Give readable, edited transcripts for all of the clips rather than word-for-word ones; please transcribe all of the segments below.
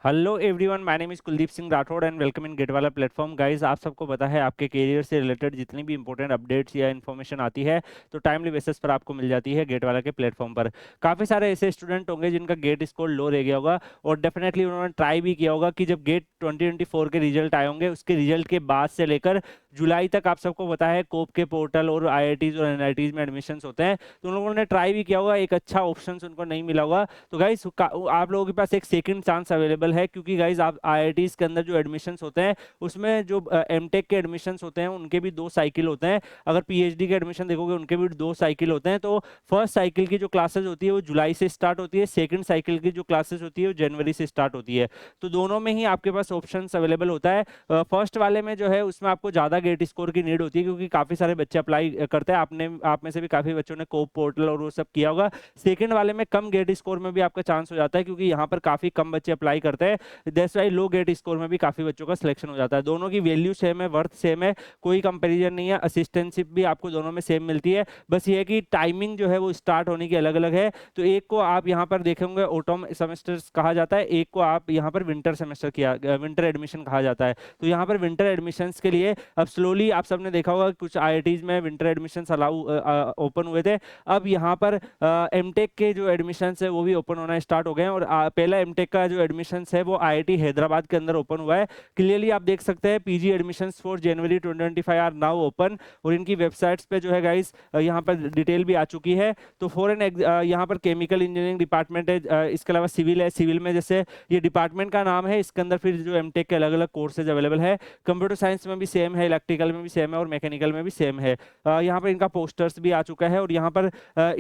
Hello everyone, my name is Kuldeep Singh Rathore and welcome in GATE वाला platform. Guys, आप सबको पता है आपके करियर से रिलेटेड जितनी भी इंपॉर्टेंट अपडेट्स या इन्फॉर्मेशन आती है तो टाइमली बेसिस पर आपको मिल जाती है गेट वाला के प्लेटफॉर्म पर। काफ़ी सारे ऐसे स्टूडेंट होंगे जिनका गेट स्कोर लो रह गया होगा और डेफिनेटली उन्होंने ट्राई भी किया होगा कि जब गेट 2024 के रिजल्ट आए होंगे उसके रिजल्ट के बाद से लेकर जुलाई तक आप सबको पता है कोप के पोर्टल और आईआईटीज और एनआईटीज में एडमिशन्स होते हैं, तो उन लोगों ने ट्राई भी किया होगा, एक अच्छा ऑप्शन उनको नहीं मिला होगा। तो गाइस आप लोगों के पास एक सेकंड चांस अवेलेबल है, क्योंकि गाइस आप आईआईटीज के अंदर जो एडमिशन्स होते हैं उसमें जो एमटेक के एडमिशन्स होते हैं उनके भी 2 साइकिल होते हैं। अगर पीएचडी के एडमिशन देखोगे उनके भी 2 साइकिल होते हैं। तो फर्स्ट साइकिल की जो क्लासेस होती है वो जुलाई से स्टार्ट होती है, सेकंड साइकिल की जो क्लासेस होती है वो जनवरी से स्टार्ट होती है। तो दोनों में ही आपके पास ऑप्शन अवेलेबल होता है। फर्स्ट वाले में जो है उसमें आपको ज़्यादा गेट स्कोर की नीड होती है, क्योंकि काफ़ी सारे बच्चे अप्लाई करते हैं। आप में से भी काफ़ी बच्चों ने कोप पोर्टल और वो सब किया होगा। सेकंड वाले में कम गेट स्कोर में भी आपका चांस हो जाता है, क्योंकि यहाँ पर काफ़ी कम बच्चे अप्लाई करते हैं। That's why low GATE score में भी काफ़ी बच्चों का सिलेक्शन हो जाता है। दोनों की वैल्यू सेम है, वर्थ सेम है, कोई कंपेरिजन नहीं है। असिस्टेंटशिप भी आपको दोनों में सेम मिलती है, बस ये है कि टाइमिंग जो है वो स्टार्ट होने की अलग अलग है। तो एक को आप यहाँ पर देखेंगे ऑटम सेमेस्टर्स कहा जाता है, एक को आप यहाँ पर विंटर सेमेस्टर किया विंटर एडमिशन कहा जाता है। तो यहाँ पर विंटर एडमिशन्स के लिए अब स्लोली आप सबने देखा होगा कुछ आईआईटीज में विंटर एडमिशन्स अलाउ ओपन हुए थे। अब यहाँ पर एमटेक के जो एडमिशन्स है वो भी ओपन होना स्टार्ट हो गए हैं, और पहला एमटेक का जो एडमिशन्स है वो आईआईटी हैदराबाद के अंदर ओपन हुआ है। क्लियरली आप देख सकते हैं PG admissions for January 2025 are now open, और इनकी वेबसाइट्स पे जो है गाइस यहाँ पर डिटेल भी आ चुकी है। तो फॉरेन यहाँ पर केमिकल इंजीनियरिंग डिपार्टमेंट है, इसके अलावा सिविल है। सिविल में जैसे ये डिपार्टमेंट का नाम है, इसके अंदर फिर जो एमटेक के अलग अलग कोर्सेज अवेलेबल है। कंप्यूटर साइंस में भी सेम है, इलेक्ट्रिकल में भी सेम है और मैकेनिकल में भी सेम है। यहाँ पर इनका पोस्टर्स भी आ चुका है, और यहाँ पर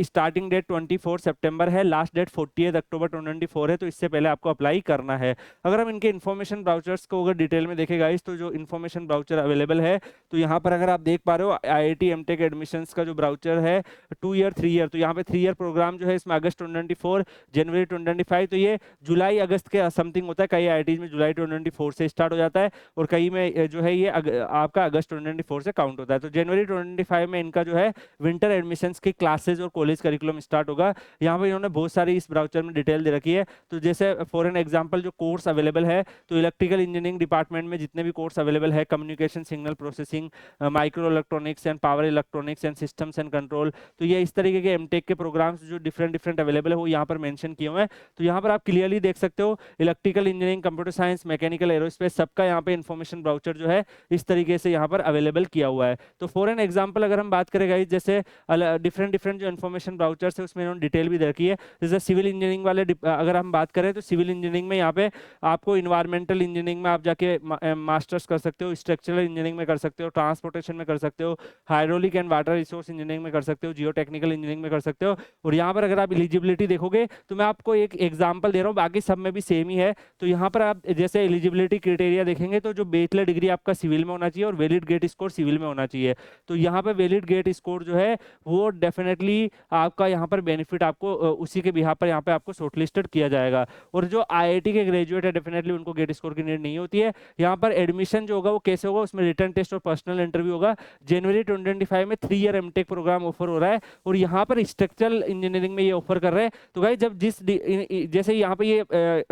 स्टार्टिंग डेट 24 सितंबर है, लास्ट डेट 40 अक्टूबर 2024 है। तो इससे पहले आपको अप्लाई करना है। अगर हम इनके इन्फॉर्मेशन ब्राउचर्स को अगर डिटेल में देखें गाइस, तो जो इन्फॉर्मेशन ब्राउचर अवेलेबल है, तो यहाँ पर अगर आप देख पा रहे हो आईआईटी एमटेक एडमिशंस का जो ब्राउचर है 2 ईयर 3 ईयर, तो यहाँ पे 3 ईयर प्रोग्राम जो है इसमें अगस्त 2024 जनवरी 2025, तो ये जुलाई अगस्त के समथिंग होता है। कई आईआईटीज में जुलाई 2024 से स्टार्ट हो जाता है, और कई में जो है ये आपका अगस्त 2024 से काउंट होता है। तो जनवरी 2025 में इनका जो है विंटर एडमिशंस की क्लासेज और कॉलेज करिकुलम स्टार्ट होगा। यहाँ पर इन्होंने बहुत सारी इस ब्राउचर में डिटेल दे रखी है। तो जैसे फॉर एन एग्जाम्पल जो कोर्स अवेलेबल है, तो इलेक्ट्रिकल इंजीनियरिंग डिपार्टमेंट में जितने भी कोर्स अवेलेबल है, communication signal processing, micro electronics and power electronics and systems and control, तो ये इस तरीके के एमटेक के प्रोग्राम्स जो डिफरेंट डिफरेंट अवेलेबल है वो यहाँ पर मेंशन किए हुए हैं। तो यहाँ पर आप क्लियरली देख सकते हो electrical engineering, computer science, mechanical, aerospace, सबका यहाँ पे इन्फॉर्मेशन ब्राउचर जो है इस तरीके से यहाँ पर अवेलेबल किया हुआ है। तो फॉर एन एग्जाम्पल अगर हम बात करें गाइस, जैसे डिफरेंट डिफरेंट जो इन्फॉर्मेशन ब्राउचर्स है उसमें इन्होंने डिटेल भी दे रखी है। जैसे सिविल इंजीनियरिंग वाले अगर हम बात करें, तो सिविल इंजीनियरिंग में यहाँ पे आपको इन्वायरमेंटल इंजीनियरिंग में आप जाके मास्टर्स कर सकते हो, स्ट्रक्चरल इंजीनियरिंग में कर सकते हो, ट्रांसपोर्टेशन में कर सकते हो, hydraulic and water resource engineering में कर सकते हो, जियो टेक्निकल इंजीनियरिंग में कर सकते हो। और यहाँ पर अगर आप एलिजिबिलिटी देखोगे तो मैं आपको एक एग्जाम्पल दे रहा हूँ, बाकी सब में भी सेम ही है। तो यहाँ पर आप जैसे एलिजिबिलिटी क्राइटेरिया देखेंगे तो जो बैचलर डिग्री आपका सिविल में होना चाहिए और वैलिड गेट स्कोर सिविल में होना चाहिए। तो यहाँ पर वैलिड गेट स्कोर जो है वो डेफिनेटली आपका यहाँ पर बेनिफिट आपको उसी के बिहाफ पर यहाँ पे आपको शॉर्टलिस्टेड किया जाएगा। और जो आईआईटी के ग्रेजुएट है डेफिनेटली उनको गेट स्कोर की नीड नहीं होती है। यहाँ पर एडमिशन जो होगा वो कैसे होगा, उसमें रिटर्न टेस्ट और पर्सनल इंटरव्यू होगा। जनवरी 2025 में 3 ईयर एमटेक प्रोग्राम ऑफर हो रहा है, और यहाँ पर स्ट्रक्चरल इंजीनियरिंग में ये ऑफर कर रहे हैं। तो भाई जब जैसे यहाँ पे ये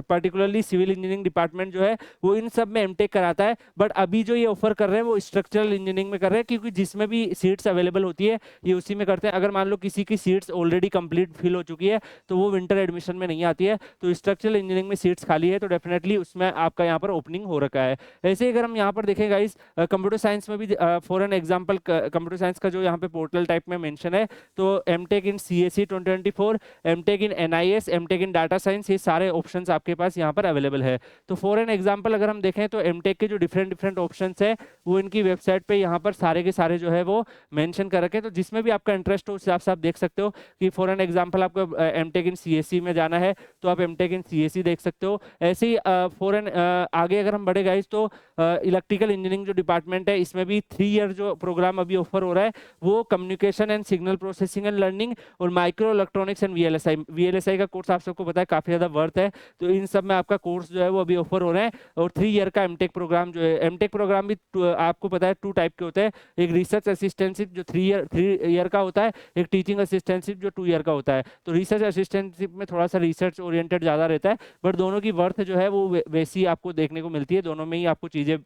पर्टिकुलरली सिविल इंजीनियरिंग डिपार्टमेंट जो है वो इन सब में एमटेक कराता है, बट अभी जो ये ऑफर कर रहे हैं वो स्ट्रक्चरल इंजीनियरिंग में कर रहे हैं, क्योंकि जिसमें भी सीट्स अवेलेबल होती है ये उसी में करते हैं। अगर मान लो किसी की सीट्स ऑलरेडी कंप्लीट फिल हो चुकी है तो वो विंटर एडमिशन में नहीं आती है, तो स्ट्रक्चरल इंजीनियरिंग में सीट्स खाली है तो डेफिनेटली उसमें आपका यहाँ पर ओपनिंग हो रखा है। ऐसे ही अगर हम यहाँ पर देखें गाइस, कंप्यूटर साइंस में भी for an example computer science का जो यहाँ पे पोर्टल टाइप में मेंशन है, तो MTech in CSE 2024, MTech in NIS, MTech in data science, ये सारे ऑप्शंस आपके पास यहाँ पर अवेलेबल है। तो फॉर एन एग्जांपल अगर हम देखें तो एमटेक के जो डिफरेंट डिफरेंट ऑप्शंस है वो इनकी वेबसाइट पे यहाँ पर सारे के सारे जो है वो मेंशन कर रखे हैं। तो जिसमें भी आपका इंटरेस्ट हो उस हिसाब से आप देख सकते हो कि फॉर एन एग्जांपल आपको एमटेक इन सीएसई में जाना है तो आप एमटेक इन सीएसई देख सकते हो। ऐसे ही फॉर एन आगे अगर हम बढ़े गाइस, तो इलेक्ट्रिकल इंजीनियरिंग जो डिपार्टमेंट है इसमें भी 3 ईयर जो प्रोग्राम अभी ऑफर हो रहा है वो communication and signal processing and learning और माइक्रो इलेक्ट्रॉनिक्स एंड वीएलएसआई का कोर्स आप सबको पता है काफी ज्यादा वर्थ है। तो इन सब में आपका कोर्स जो है वो अभी ऑफर हो रहे हैं। और 3 ईयर का एमटेक प्रोग्राम जो है, एमटेक प्रोग्राम भी आपको पता है 2 टाइप के होते हैं, एक रिसर्च असिस्टेंटशिप जो 3 ईयर का होता है, एक टीचिंग असिस्टेंटशिप जो 2 ईयर का होता है। तो रिसर्च असिस्टेंटशिप में थोड़ा सा रिसर्च ओरिएंटेड ज्यादा रहता है, बट दोनों की वर्थ जो है वो वैसी आपको देखने को मिलती है, दोनों में ही आपको चीज़ें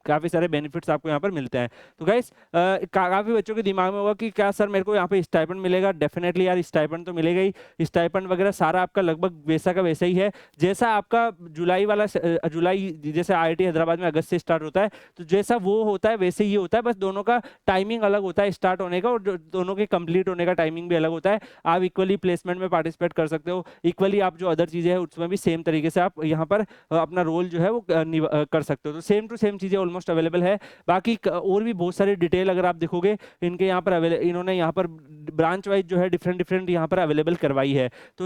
काफी सारे बेनिफिट्स आपको यहाँ पर मिलते हैं। तो गाइस काफी बच्चों के दिमाग में होगा कि क्या सर मेरे को यहाँ पे स्टाइपेंड मिलेगा। डेफिनेटली यार स्टाइपेंड तो मिलेगा ही, स्टाइपेंड वगैरह सारा आपका लगभग वैसा का वैसा ही है जैसा आपका जुलाई वाला जुलाई जैसे आईआईटी हैदराबाद में अगस्त से स्टार्ट होता है, तो जैसा वो होता है वैसे ही होता है, बस दोनों का टाइमिंग अलग होता है स्टार्ट होने का, और दोनों के कंप्लीट होने का टाइमिंग भी अलग होता है। आप इक्वली प्लेसमेंट में पार्टिसिपेट कर सकते हो, इक्वली आप जो अदर चीजें हैं उसमें भी सेम तरीके से आप यहाँ पर अपना रोल जो है वो कर सकते हो। तो सेम टू सेम चीजें ऑलमोस्ट अवेलेबल है। बाकी और भी बहुत सारी डिटेल अगर आप देखोगे इनके यहाँ पर इन्होंने यहाँ पर ब्रांच वाइज जो है डिफरेंट डिफरेंट यहाँ पर अवेलेबल करवाई है। तो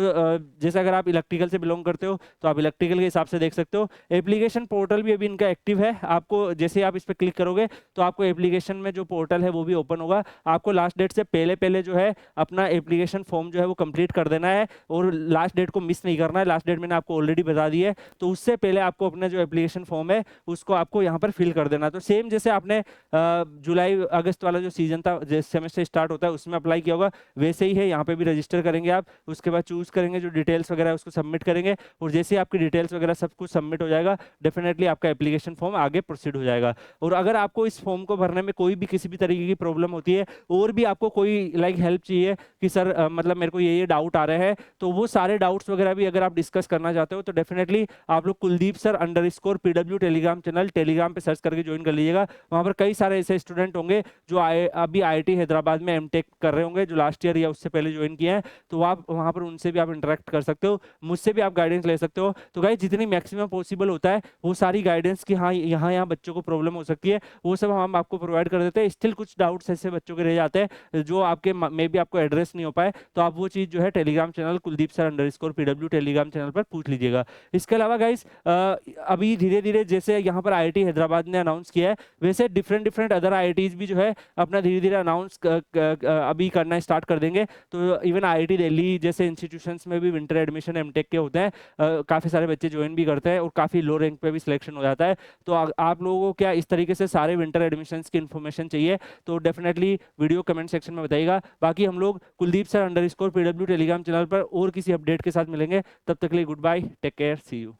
जैसे अगर आप इलेक्ट्रिकल से बिलोंग करते हो तो आप इलेक्ट्रिकल के हिसाब से देख सकते हो। एप्लीकेशन पोर्टल भी अभी इनका एक्टिव है, आपको जैसे आप इस पर क्लिक करोगे तो आपको एप्लीकेशन में जो पोर्टल है वो भी ओपन होगा। आपको लास्ट डेट से पहले पहले जो है अपना एप्लीकेशन फॉर्म जो है वो कंप्लीट कर देना है, और लास्ट डेट को मिस नहीं करना है। लास्ट डेट मैंने आपको ऑलरेडी बता दी है, तो उससे पहले आपको अपना जो एप्लीकेशन फॉर्म है उसको आपको यहाँ पर फिल कर देना। तो सेम जैसे आपने जुलाई अगस्त वाला जो सीजन था, जैसे सेमेस्टर स्टार्ट होता है उसमें अप्लाई किया होगा, वैसे ही है। यहाँ पे भी रजिस्टर करेंगे आप, उसके बाद चूज करेंगे जो डिटेल्स वगैरह है उसको सबमिट करेंगे, और जैसे ही आपकी डिटेल्स वगैरह सब कुछ सबमिट हो जाएगा डेफिनेटली आपका एप्लीकेशन फॉर्म आगे प्रोसीड हो जाएगा। और अगर आपको इस फॉर्म को भरने में कोई भी किसी भी तरीके की प्रॉब्लम होती है, और भी आपको कोई हेल्प चाहिए कि सर मतलब मेरे को ये डाउट आ रहे हैं, तो वो सारे डाउट्स वगैरह भी अगर आप डिस्कस करना चाहते हो तो डेफिनेटली आप लोग Kuldeep sir _PW Telegram channel Telegram पे सर्च करके ज्वाइन कर लीजिएगा। वहाँ पर कई सारे ऐसे स्टूडेंट होंगे जो अभी आईआईटी हैदराबाद में एमटेक कर रहे होंगे, जो लास्ट ईयर या उससे पहले ज्वाइन किए हैं, तो आप वहाँ पर उनसे भी आप इंटरेक्ट कर सकते हो, मुझसे भी आप गाइडेंस ले सकते हो। तो गाइस जितनी मैक्सिमम पॉसिबल होता है वो सारी गाइडेंस की, हाँ यहाँ बच्चों को प्रॉब्लम हो सकती है, वो सब हम आपको प्रोवाइड कर देते हैं। स्टिल कुछ डाउट्स ऐसे बच्चों के रह जाते हैं जो आपके मे भी आपको एड्रेस नहीं हो पाए, तो आप वो चीज़ जो है Telegram channel Kuldeep sir _PW Telegram channel पर पूछ लीजिएगा। इसके अलावा गाइस अभी धीरे धीरे जैसे यहाँ पर आईआईटी हैदराबाद ने अनाउंस किया है, वैसे डिफरेंट डिफरेंट अदर आईआईटीज भी जो है अपना धीरे धीरे अनाउंस अभी करना स्टार्ट कर देंगे। तो इवन आईआईटी दिल्ली जैसे इंस्टीट्यूशंस में भी विंटर एडमिशन एमटेक के होते हैं, काफ़ी सारे बच्चे ज्वाइन भी करते हैं और काफ़ी लो रैंक पे भी सिलेक्शन हो जाता है। तो आप लोगों को क्या इस तरीके से सारे विंटर एडमिशन्स की इन्फॉर्मेशन चाहिए तो डेफिनेटली वीडियो कमेंट सेक्शन में बताइएगा। बाकी हम लोग Kuldeep sir _PW Telegram channel पर और किसी अपडेट के साथ मिलेंगे, तब तक के लिए goodbye, take care, see you.